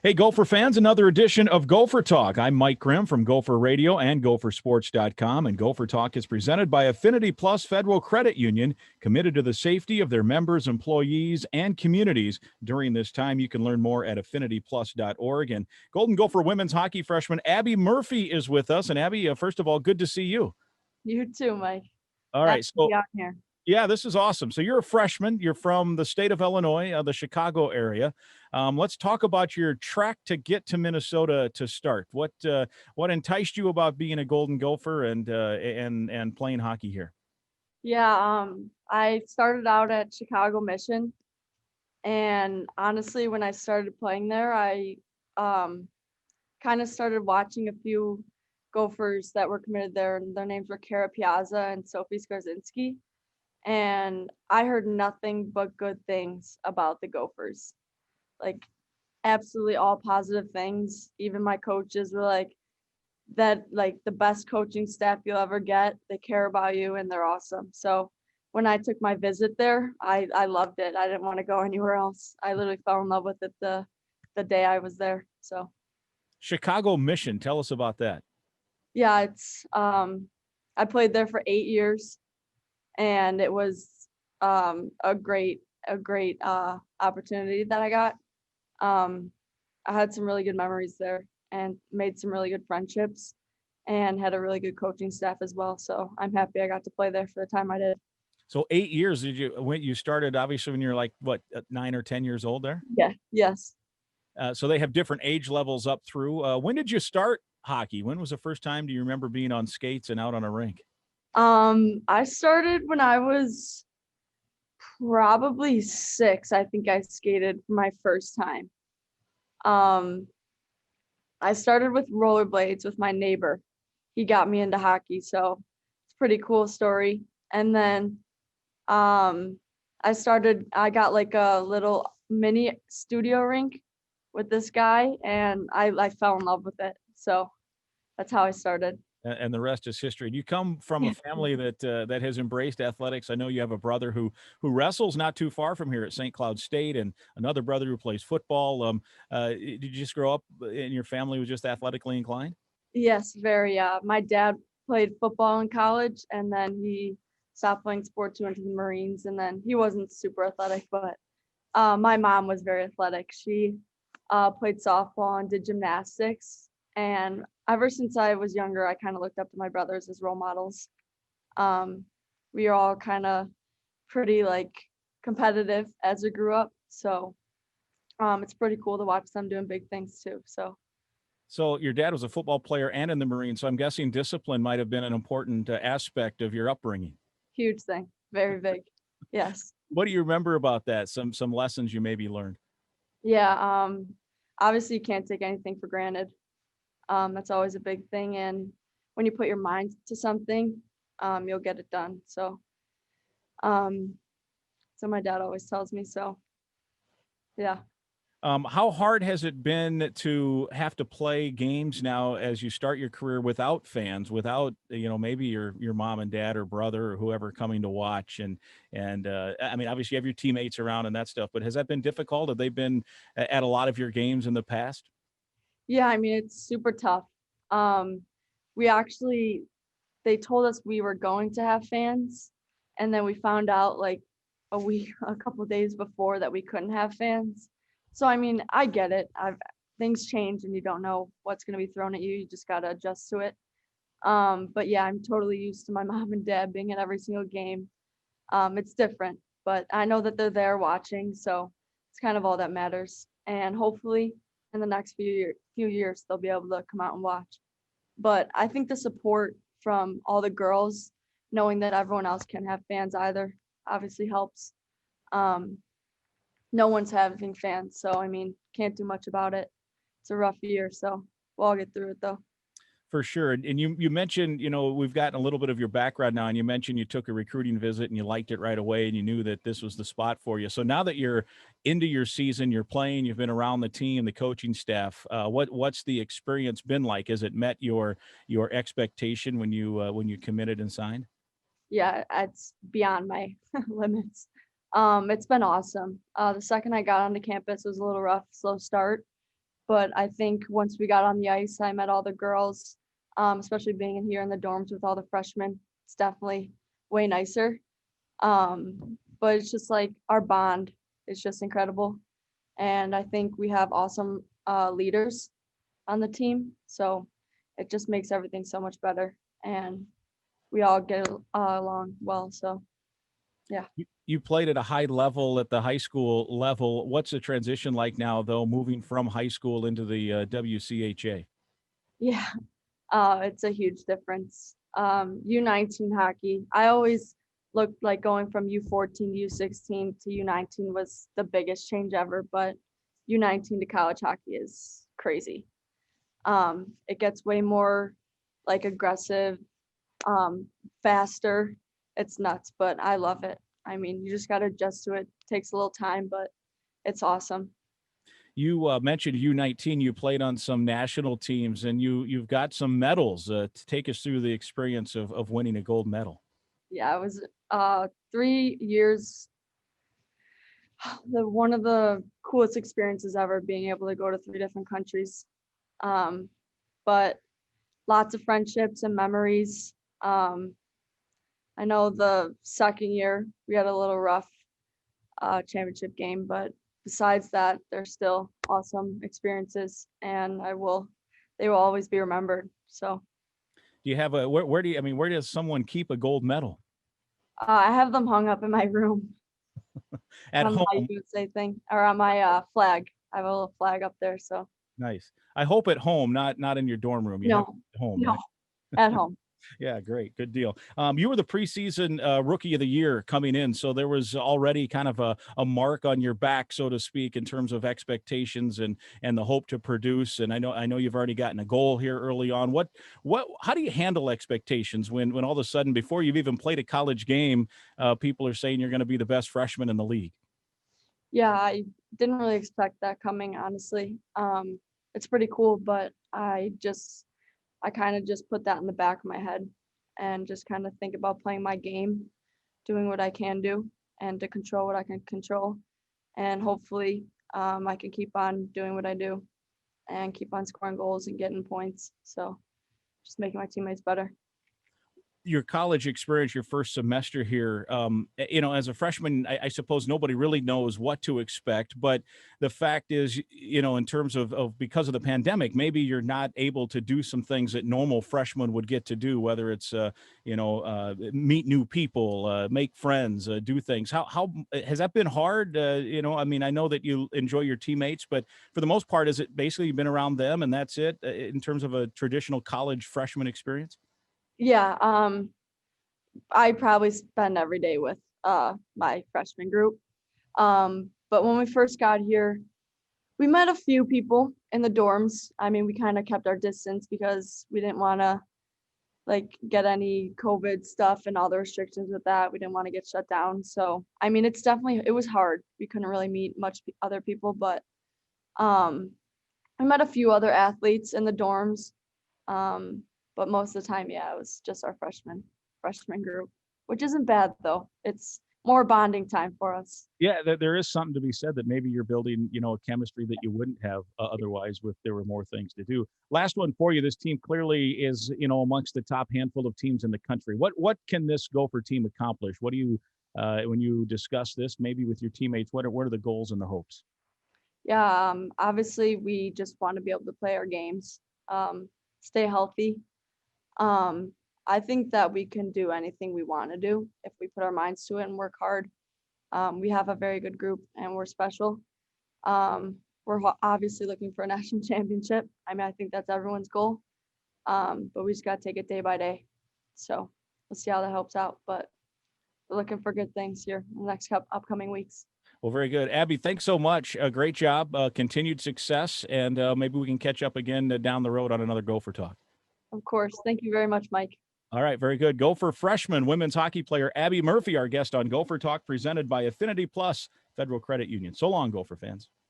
Hey, Gopher fans, another edition of Gopher Talk. I'm Mike Grimm from Gopher Radio and gophersports.com, and Gopher Talk is presented by Affinity Plus Federal Credit Union, committed to the safety of their members, employees, and communities. During this time, you can learn more at affinityplus.org. And Golden Gopher women's hockey freshman Abbey Murphy is with us. And Abbey, first of all, good to see you. You too, Mike. All right. Happy to be out here. Yeah, this is awesome. So you're a freshman. You're from the state of Illinois, the Chicago area. Let's talk about your track to get to Minnesota to start. What enticed you about being a Golden Gopher and playing hockey here? Yeah, I started out at Chicago Mission, and honestly, when I started playing there, I kind of started watching a few Gophers that were committed there, and their names were Kara Piazza and Sophie Skarzinski. And I heard nothing but good things about the Gophers, like absolutely all positive things. Even my coaches were like, that like the best coaching staff you'll ever get. They care about you and they're awesome. So when I took my visit there, I loved it. I didn't want to go anywhere else. I literally fell in love with it the day I was there. So Chicago Mission, tell us about that. yeah, it's I played there for 8 years. And it was a great opportunity that I got. I had some really good memories there and made some really good friendships and had a really good coaching staff as well. So I'm happy I got to play there for the time I did. So 8 years, when you started, obviously when you're like, 9 or 10 years old there? Yeah, yes. So they have different age levels up through. When did you start hockey? When was the first time do you remember being on skates and out on a rink? I started when I was probably 6. I think I skated for my first time. I started with rollerblades with my neighbor. He got me into hockey, so it's a pretty cool story. And then I got like a little mini studio rink with this guy, and I fell in love with it. So that's how I started. And the rest is history. You come from a family that has embraced athletics. I know you have a brother who wrestles not too far from here at St. Cloud State, and another brother who plays football. Did you just grow up and your family was just athletically inclined? Yes, very. My dad played football in college, and then he stopped playing sports, went to the Marines, and then he wasn't super athletic, but my mom was very athletic. She played softball and did gymnastics. And ever since I was younger, I kind of looked up to my brothers as role models. We are all kind of pretty like competitive as we grew up. So it's pretty cool to watch them doing big things too. So your dad was a football player and in the Marines. So I'm guessing discipline might have been an important aspect of your upbringing. Huge thing. Very big. Yes. What do you remember about that? Some lessons you maybe learned? Yeah. Obviously you can't take anything for granted. That's always a big thing. And when you put your mind to something, you'll get it done. So my dad always tells me so. Yeah. How hard has it been to have to play games now as you start your career without fans, without, maybe your mom and dad or brother or whoever coming to watch? And I mean, obviously you have your teammates around and that stuff, but has that been difficult? Have they been at a lot of your games in the past? Yeah, I mean, it's super tough. They told us we were going to have fans, and then we found out like a couple of days before that we couldn't have fans. So, I mean, I get it. Things change and you don't know what's going to be thrown at you. You just got to adjust to it. But yeah, I'm totally used to my mom and dad being at every single game. It's different, but I know that they're there watching, so it's kind of all that matters. And hopefully in the next few years, they'll be able to come out and watch. But I think the support from all the girls, knowing that everyone else can have fans either, obviously helps. No one's having fans, so I mean, can't do much about it. It's a rough year, so we'll all get through it though. For sure. And you mentioned, we've gotten a little bit of your background now, and you mentioned you took a recruiting visit and you liked it right away and you knew that this was the spot for you. So now that you're into your season, you're playing, you've been around the team, the coaching staff, what's the experience been like? Has it met your expectation when you committed and signed? Yeah, it's beyond my limits. It's been awesome. The second I got onto campus, it was a little rough, slow start. But I think once we got on the ice, I met all the girls, especially being in here in the dorms with all the freshmen. It's definitely way nicer. But it's just like our bond is just incredible. And I think we have awesome leaders on the team. So it just makes everything so much better. And we all get along well. So, yeah. You played at a high level at the high school level. What's the transition like now, though, moving from high school into the WCHA? Yeah, it's a huge difference. U19 hockey, I always looked like going from U14 to U16 to U19 was the biggest change ever, but U19 to college hockey is crazy. It gets way more like aggressive, faster. It's nuts, but I love it. I mean, you just got to adjust to it. Takes a little time, but it's awesome. You mentioned U19. You played on some national teams, and you've got some medals. To take us through the experience of winning a gold medal. Yeah, it was 3 years. One of the coolest experiences ever, being able to go to 3 different countries. But lots of friendships and memories. I know the second year we had a little rough championship game, but besides that, they're still awesome experiences, and they will always be remembered. So, Do you have a where do you, I mean, where does someone keep a gold medal? I have them hung up in my room At on home? my USA thing, or on my flag. I have a little flag up there. So, Nice. I hope at home, not in your dorm room. You have it no, at home, no, right? at home. Yeah, great. Good deal. You were the preseason rookie of the year coming in, so there was already kind of a mark on your back, so to speak, in terms of expectations and the hope to produce. And I know you've already gotten a goal here early on. How do you handle expectations when all of a sudden, before you've even played a college game, people are saying you're going to be the best freshman in the league? Yeah, I didn't really expect that coming, honestly. It's pretty cool, but I kind of just put that in the back of my head and just kind of think about playing my game, doing what I can do, and to control what I can control. And hopefully, I can keep on doing what I do and keep on scoring goals and getting points. So just making my teammates better. Your college experience, your first semester here, as a freshman, I suppose nobody really knows what to expect. But the fact is, in terms of because of the pandemic, maybe you're not able to do some things that normal freshmen would get to do, whether it's, meet new people, make friends, do things. How has that been hard? I know that you enjoy your teammates, but for the most part, is it basically you've been around them and that's it in terms of a traditional college freshman experience? Yeah, I probably spend every day with my freshman group. But when we first got here, we met a few people in the dorms. I mean, we kind of kept our distance because we didn't want to like get any COVID stuff and all the restrictions with that. We didn't want to get shut down. So, I mean, it was hard. We couldn't really meet much other people, but um, I met a few other athletes in the dorms. But most of the time, yeah, it was just our freshman group, which isn't bad though. It's more bonding time for us. Yeah, there is something to be said that maybe you're building, a chemistry that you wouldn't have otherwise if there were more things to do. Last one for you. This team clearly is, amongst the top handful of teams in the country. What can this Gopher team accomplish? What do you, when you discuss this, maybe with your teammates, what are the goals and the hopes? Yeah, obviously we just want to be able to play our games, stay healthy. I think that we can do anything we want to do if we put our minds to it and work hard. We have a very good group and we're special. We're obviously looking for a national championship. I mean, I think that's everyone's goal. But we just got to take it day by day. So we'll see how that helps out. But we're looking for good things here in the next upcoming weeks. Well, very good. Abby, thanks so much. Great job. Continued success. And maybe we can catch up again down the road on another Gopher Talk. Of course. Thank you very much, Mike. All right, very good. Gopher freshman women's hockey player Abbey Murphy, our guest on Gopher Talk, presented by Affinity Plus Federal Credit Union. So long, Gopher fans.